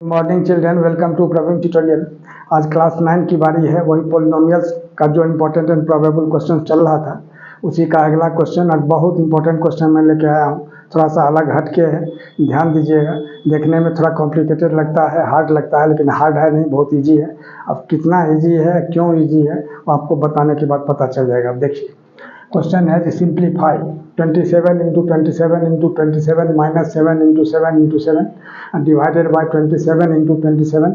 Morning children, welcome to Praveen tutorial. आज class 9 की बारी है। वही पोलिनोमियल्स का जो इम्पोर्टेंट एंड प्रोबेबल क्वेश्चन चल रहा था उसी का अगला क्वेश्चन। आज बहुत इंपॉर्टेंट क्वेश्चन मैं लेके आया हूँ, थोड़ा सा अलग हट के है, ध्यान दीजिएगा। देखने में थोड़ा कॉम्प्लिकेटेड लगता है, हार्ड लगता है, लेकिन हार्ड है नहीं, बहुत ईजी है। अब कितना ईजी है, क्यों ईजी है, वो आपको बताने के बाद पता चल जाएगा। अब देखिए क्वेश्चन है, simplify 27 into 27 into 27 minus 7 into 7 into 7 divided by 27 into 27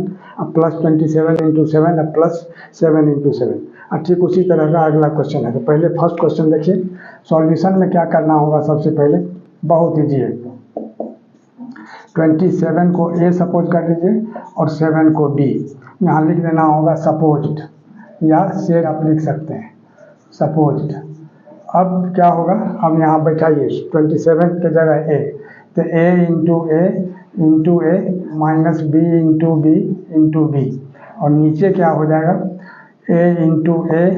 plus 27 into 7 plus 7 into 7। ठीक उसी तरह का अगला क्वेश्चन है। तो पहले फर्स्ट क्वेश्चन देखिए, सॉल्यूशन में क्या करना होगा। सबसे पहले बहुत ईजी है, 27 को ए सपोज कर लीजिए और 7 को बी। यहाँ लिख देना होगा सपोज्ड, या शेर आप लिख सकते हैं सपोज्ड। अब क्या होगा, अब यहाँ बैठाइए 27 के जगह ए, तो into A minus B into B, और नीचे क्या हो जाएगा ए इंटू ए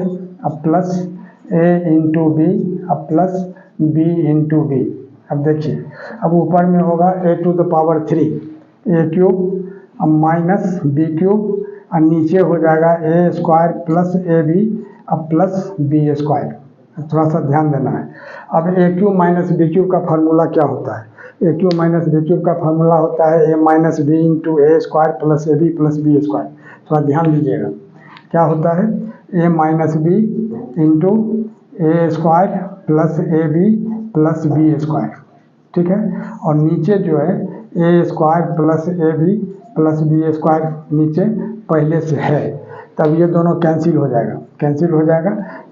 अब प्लस ए इंटू बी अब प्लस बी इंटू बी। अब देखिए, अब ऊपर में होगा A to the power 3 A cube अब माइनस बी क्यूब, और नीचे हो जाएगा A square plus A B अब प्लस बी स्क्वायर। थोड़ा सा ध्यान देना है। अब A cube minus B cube का फार्मूला क्या होता है। A cube minus B cube का फार्मूला होता है A minus B into A square plus A B plus B square. थोड़ा ध्यान दीजिएगा, क्या होता है A minus B into A square plus A B plus B square, ठीक है। और नीचे जो है A square plus A B plus B square नीचे पहले से है, तब ये दोनों कैंसिल हो जाएगा,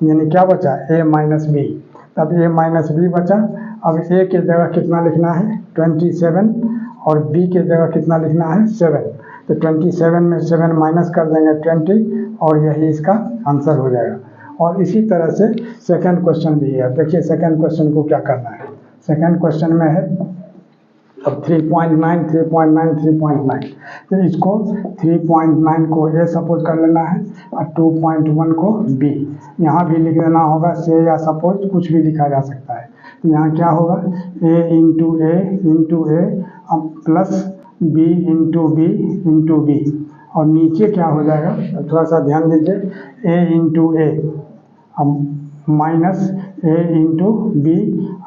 यानी क्या बचा ए माइनस बी। तब ए माइनस बी बचा। अब ए के जगह कितना लिखना है 27 और बी के जगह कितना लिखना है 7। तो 27 में 7 माइनस कर देंगे 20, और यही इसका आंसर हो जाएगा। और इसी तरह से सेकंड क्वेश्चन भी है। देखिए सेकंड क्वेश्चन को क्या करना है। सेकंड क्वेश्चन में है अब 3.9, तो इसको 3.9 को ए सपोज कर लेना है और 2.1 को बी। यहाँ भी लिख देना होगा से या सपोज, कुछ भी लिखा जा सकता है। तो यहाँ क्या होगा ए इंटू ए अब प्लस बी इंटू बी, और नीचे क्या हो जाएगा, तो थोड़ा सा ध्यान दीजिए ए इंटू ए अब माइनस ए इंटू बी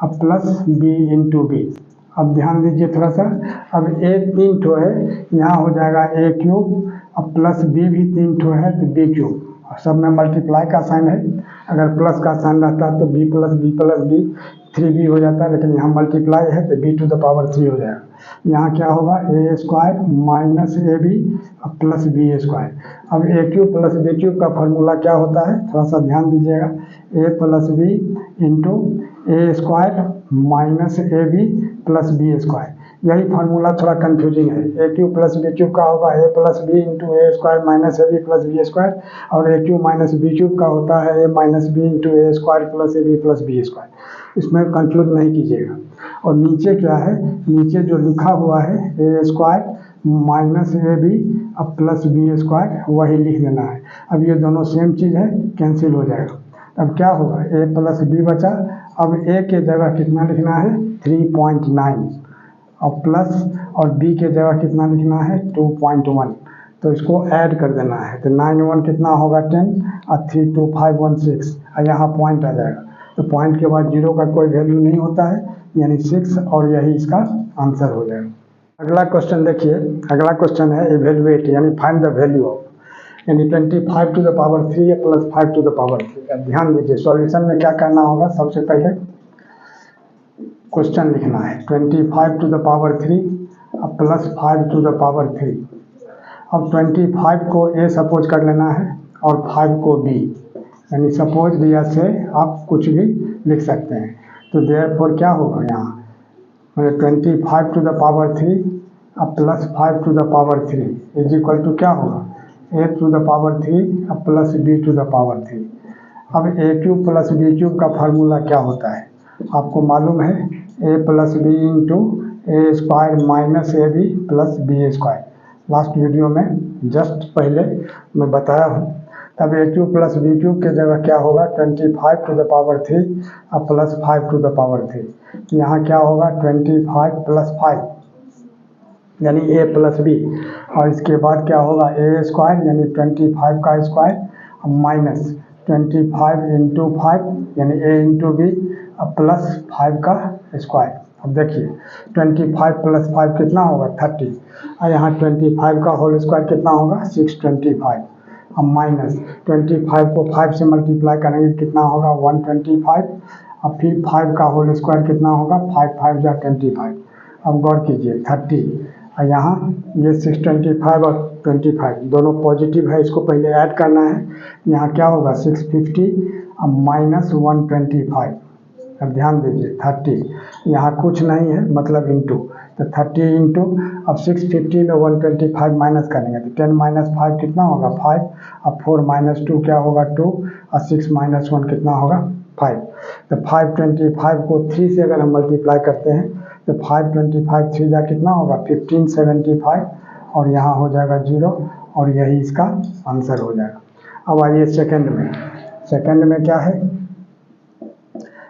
अब प्लस बी इंटू बी। अब ध्यान दीजिए थोड़ा सा, अब ए 3 ठो है, यहाँ हो जाएगा ए क्यूब अब प्लस बी भी 3 ठो है तो बी क्यूब। सब में मल्टीप्लाई का साइन है, अगर प्लस का साइन रहता तो बी प्लस बी 3b हो जाता है, लेकिन यहाँ मल्टीप्लाई है तो बी टू द पावर 3 हो जाएगा। यहाँ क्या होगा A square minus A B अब प्लस बी स्क्वायर। अब A cube plus B cube का फॉर्मूला क्या होता है, थोड़ा सा ध्यान दीजिएगा, A plus B into A square minus A B plus B square. यही फार्मूला थोड़ा कंफ्यूजिंग है। A cube plus B cube का होगा A plus B into A square minus A B plus B square, और A cube minus B cube का होता है A minus B into A square plus A B plus B square. इसमें confuse नहीं कीजिएगा। और नीचे क्या है, नीचे जो लिखा हुआ है A square minus A B अब प्लस बी स्क्वायर, वही लिख देना है। अब ये दोनों सेम चीज़ है, कैंसिल हो जाएगा। अब क्या होगा ए प्लस बी बचा। अब ए के जगह कितना लिखना है 3.9 और प्लस, और बी के जगह कितना लिखना है 2.1। तो इसको ऐड कर देना है, तो 9 1 कितना होगा 10 और 3 2 5 1 6, और यहाँ पॉइंट आ जाएगा। तो पॉइंट के बाद जीरो का कोई वैल्यू नहीं होता है, यानी 6, और यही इसका आंसर हो जाएगा। अगला क्वेश्चन देखिए, अगला क्वेश्चन है इवेलुएट, यानी फाइंड द वैल्यू ऑफ, यानी 25 to the power 3 plus 5 to the power 3। अब ध्यान दीजिए सॉल्यूशन में क्या करना होगा। सबसे पहले क्वेश्चन लिखना है 25 टू द पावर 3 अब प्लस 5 टू द पावर 3। अब 25 को ए सपोज कर लेना है और 5 को बी, यानी सपोज दिया से आप कुछ भी लिख सकते हैं। तो देयरफॉर क्या होगा यहाँ, मतलब 25 टू द पावर 3 अब plus 5 to the power 3 is equal to क्या होगा ए टू द पावर 3 अब plus B to the power 3। अब A cube plus B cube का फार्मूला क्या होता है, आपको मालूम है A plus B into A square minus A B plus B square. Last video में जस्ट पहले मैं बताया हूँ। तब A cube plus B cube के जगह क्या होगा 25 टू द पावर 3 अब प्लस 5 टू द पावर 3। यहाँ क्या होगा 25 प्लस 5 यानी a प्लस बी, और इसके बाद क्या होगा ए स्क्वायर यानी 25 का स्क्वायर माइनस 25 इंटू 5 यानी a इंटू बी प्लस 5 का स्क्वायर। अब देखिए 25 प्लस 5 कितना होगा 30, और यहाँ 25 का होल स्क्वायर कितना होगा 625। अब माइनस 25 को 5 से मल्टीप्लाई करेंगे कितना होगा 125। अब फिर 5 का होल स्क्वायर कितना होगा 5 5 जा 25। अब गौर कीजिए 30, और यहाँ ये 625 और 25 दोनों पॉजिटिव है, इसको पहले ऐड करना है। यहाँ क्या होगा 650 अब माइनस 125। अब ध्यान दीजिए 30 यहाँ कुछ नहीं है मतलब इंटू, तो 30 इंटू अब 650 में 125 माइनस करेंगे तो 10 माइनस 5 कितना होगा 5। अब 4 माइनस 2 क्या होगा 2, और 6 माइनस 1 कितना होगा 5। तो 525 को 3 से अगर हम मल्टीप्लाई करते हैं तो 525 3 जा कितना होगा 1575, और यहाँ हो जाएगा 0, और यही इसका आंसर हो जाएगा। अब आइए सेकंड में क्या है,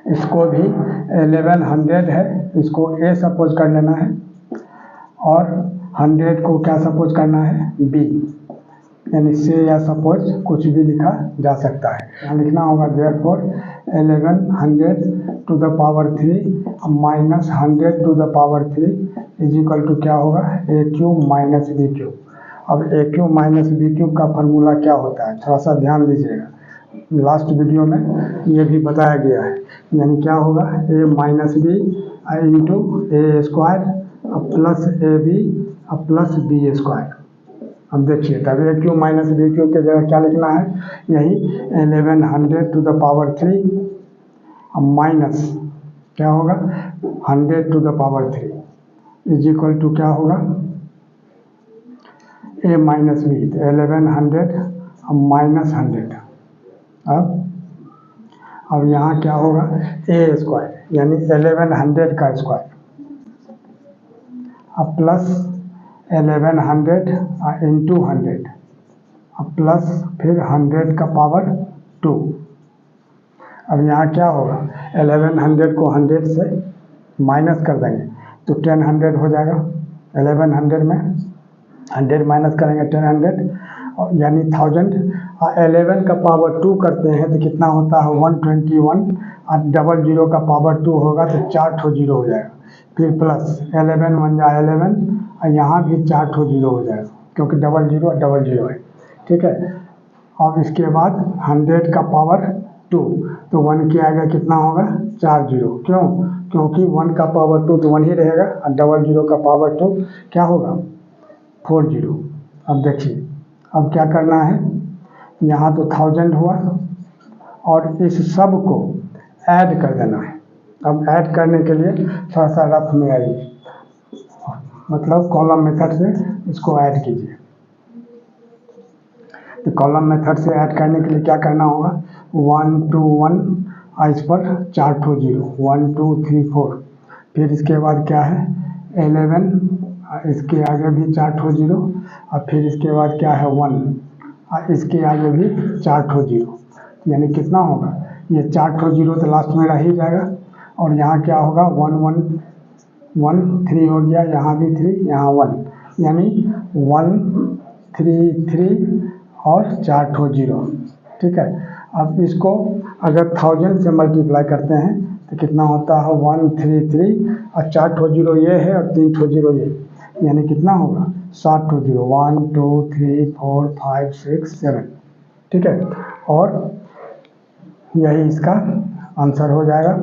इसको भी 1100 है, इसको a सपोज कर लेना है, और 100 को क्या सपोज करना है b, यानी से या सपोज कुछ भी लिखा जा सकता है। यहाँ लिखना होगा therefore 1100 to the power 3 minus 100 to the power 3 is equal to क्या होगा a cube minus b cube. अब a cube minus b cube का फॉर्मूला क्या होता है, थोड़ा सा ध्यान दीजिएगा, लास्ट वीडियो में ये भी बताया गया है। यानी क्या होगा a minus B into A square plus A B plus B square. अब देखिए तब a cube minus B cube के जगह क्या लिखना है, यही 1100 टू द पावर 3 माइनस क्या होगा 100 to the power 3 is equal to क्या होगा a माइनस बी, 1100 माइनस 100। अब यहाँ क्या होगा ए स्क्वायर यानी 1100 का स्क्वायर अब प्लस 1100 इंटू 100 अब प्लस फिर 100 का पावर 2। अब यहाँ क्या होगा 1100 को 100 से माइनस कर देंगे तो 1000 हो जाएगा। 1100 में 100 माइनस करेंगे 1000 और यानी 1000, 11 का पावर 2 करते हैं तो कितना होता है 121, और 00 का पावर 2 होगा तो 4 ठो 0 हो जाएगा। फिर प्लस 11 1 जा 11, और यहाँ भी 4 ठो 0 हो जाएगा क्योंकि 00 है, ठीक है। अब इसके बाद 100 का पावर 2 तो 1 के आगे कितना होगा 4 0, क्यों, क्योंकि 1 का पावर 2 तो 1 ही रहेगा, और 00 का पावर 2 क्या होगा 4 0। अब देखिए अब क्या करना है, यहाँ तो 1000 हुआ और इस सब को ऐड कर देना है। अब ऐड करने के लिए थोड़ा सा रफ में आइए, मतलब कॉलम मेथड से इसको ऐड कीजिए। तो कॉलम मेथड से ऐड करने के लिए क्या करना होगा 1 2 1 इस पर 4 ठो 0 1 2 3 4, फिर इसके बाद क्या है 11, इसके आगे भी 4 ठो 0, और फिर इसके बाद क्या है 1, और इसके आगे भी 4 ठो 0, यानी कितना होगा ये 4 ठो 0 तो लास्ट में रह ही जाएगा, और यहाँ क्या होगा 1 1 1 3 हो गया, यहाँ भी 3 यहाँ 1, यानी 1 3 3 और 4 ठो 0, ठीक है। अब इसको अगर 1000 से मल्टीप्लाई करते हैं तो कितना होता है 133, और 4 ठो 0 ये है और 3 ठो 0 ये, यानी कितना होगा 7 ठो 0 1 2 3 4 5 6 7, ठीक है। और यही इसका आंसर हो जाएगा।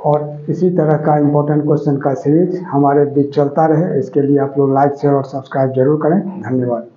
और इसी तरह का इम्पोर्टेंट क्वेश्चन का सीरीज हमारे बीच चलता रहे, इसके लिए आप लोग लाइक शेयर और सब्सक्राइब जरूर करें। धन्यवाद।